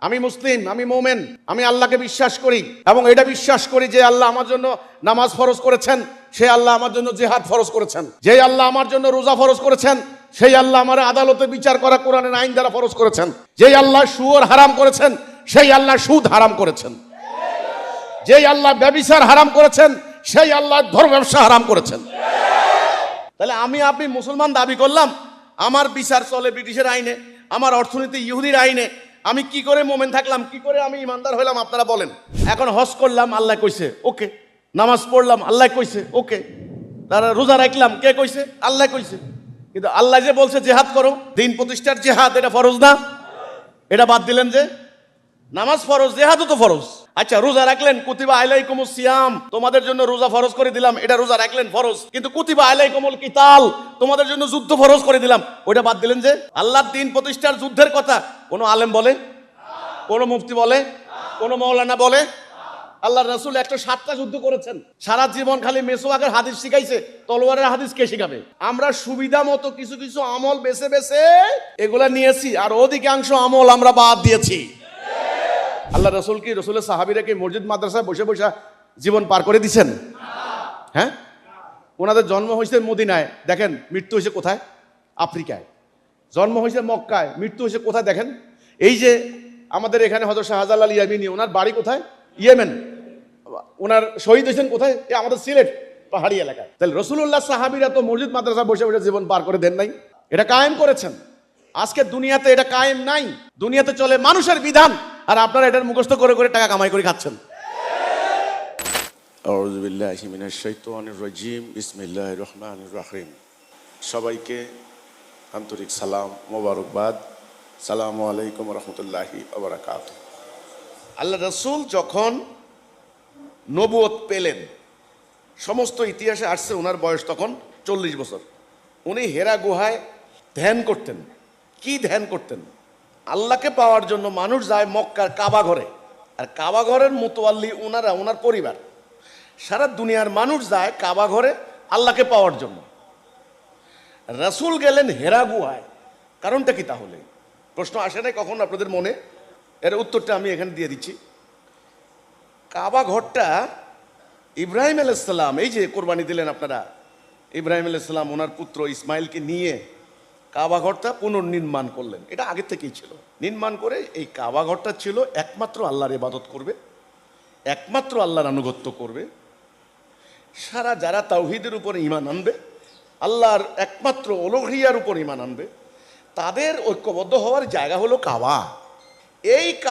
আমি মুসলিম, আমি মোমেন, আমি আল্লাহকে বিশ্বাস করি এবং এটা বিশ্বাস করি যে আল্লাহ আমার জন্য নামাজ ফরজ করেছেন, সে আল্লাহ আমার জন্য জিহাদ ফরজ করেছেন। যে আল্লাহ আমার জন্য রোজা ফরজ করেছেন, সেই আল্লাহ আমার আদালতে বিচার করা কোরআনের আইন দ্বারা ফরজ করেছেন। যেই আল্লাহ সুদ হারাম করেছেন, সেই আল্লাহ সুদ হারাম করেছেন। যেই আল্লাহ ব্যভিচার হারাম করেছেন, সেই আল্লাহ ধর্ম ব্যবসা হারাম করেছেন। তাহলে আমি আপনি মুসলমান দাবি করলাম, আমার বিচার চলে ব্রিটিশের আইনে, আমার অর্থনীতি ইহুদির আইনে, আমি কি করে মোমেন থাকলাম, কি করে আমি ইমানদার হইলাম আপনারা বলেন। এখন হজ করলাম, আল্লাহ কইছে ওকে। নামাজ পড়লাম, আল্লাহ কইছে ওকে। তারা রোজা রাখলাম, কে কইছে? আল্লাহ কইছে। কিন্তু আল্লাহ যে বলছে জিহাদ করো, দিন প্রতিষ্ঠার জিহাদ, এটা ফরজ না? এটা বাদ দিলেন যে? নামাজ ফরজ, জিহাদও তো ফরজ। আচ্ছা, রোজা রাখলেন, কুতিবা আলাইকুমুস সিয়াম, তোমাদের জন্য রোজা ফরজ করে দিলাম, এটা রোজা রাখলেন ফরজ। কিন্তু কুতিবা আলাইকুমুল কিতাল, তোমাদের জন্য যুদ্ধ ফরজ করে দিলাম, ওটা বাদ দিলেন যে? আল্লাহর দিন প্রতিষ্ঠার যুদ্ধের কথা কোন আলেম বলে? কোন মুফতি বলে? কোন মাওলানা বলে? আল্লাহর রাসূল 107টা যুদ্ধ করেছেন, সারা জীবন খালি মেসওয়াকের হাদিস শিখাইছে, তলোয়ারের হাদিস কে শিখাবে? আমরা সুবিধা মতো কিছু কিছু আমল বেছে বেছে এগুলা নিয়েছি, আর অধিকাংশ আমল আমরা বাদ দিয়েছি। আল্লাহ রসুল কি, রসুলের সাহাবীরা কি মসজিদ মাদ্রাসায় বসে বসে জীবন পার করে দিচ্ছেন? হ্যাঁ, ওনাদের জন্ম হয়েছে মদিনায়, দেখেন মৃত্যু হয়েছে কোথায়? আফ্রিকায়। জন্ম হয়েছে মক্কায়, মৃত্যু হয়েছে কোথায়? দেখেন এই যে আমাদের এখানে হযরত শাহজালাল ইয়ামিনী, ওনার বাড়ি কোথায়? ইয়েমেন। ওনার শহীদ হয়েছেন কোথায়? আমাদের সিলেট পাহাড়ি এলাকায়। তাহলে রসুল্লাহ সাহাবীরা তো মসজিদ মাদ্রাসায় বসে বসে জীবন পার করে দেন নাই, এটা কায়েম করেছেন। আজকে দুনিয়াতে এটা কায়েম নাই, দুনিয়াতে চলে মানুষের বিধান, আর আপনারা এটার মুখস্থ করে করে টাকা কামাই করে খাচ্ছেন। আউযু বিল্লাহি মিনাশ শাইতানির রাজিম, বিসমিল্লাহির রহমানির রহিম। সবাইকে আন্তরিক সালাম, মোবারকবাদ। সালামু আলাইকুম রহমতুল্লাহি ওয়া বারাকাতুহু। আল্লাহ রাসূল যখন নবুয়ত পেলেন, সমস্ত ইতিহাসে আসছে ওনার বয়স তখন 40 বছর। উনি হেরা গুহায় ধ্যান করতেন। কি ধ্যান করতেন? আল্লাহকে পাওয়ার জন্য মানুষ যায় মক্কার কাবা ঘরে, আর কাবা ঘরের মুতওয়াল্লি ওনারা, ওনার পরিবার, সারা দুনিয়ার মানুষ যায় কাবা ঘরে আল্লাহকে পাওয়ার জন্য। রাসূল গেলেন হেরা গুহায়, কারণটা কি? তাহলে প্রশ্ন আসে নাই কখন আপনাদের মনে? এর উত্তরটা আমি এখানে দিয়ে দিচ্ছি। কাবা ঘরটা ইব্রাহিম আলাইহিস সালাম, এই যে কোরবানি দিলেন আপনারা, ইব্রাহিম আলাইহিস সালাম ওনার পুত্র ইসমাইলকে নিয়ে কাবা ঘরটা পুনর্নির্মাণ করলেন। এটা আগে থেকেই ছিল। নির্মাণ করে এই কাবা ঘরটা ছিল একমাত্র আল্লাহর ইবাদত করবে, একমাত্র আল্লাহর আনুগত্য করবে, সারা যারা তাওহীদের উপরে ঈমান আনবে, আল্লাহর একমাত্র উলুহিয়ার উপর ঈমান আনবে, তাদের ঐক্যবদ্ধ হওয়ার জায়গা হলো কাবা। এই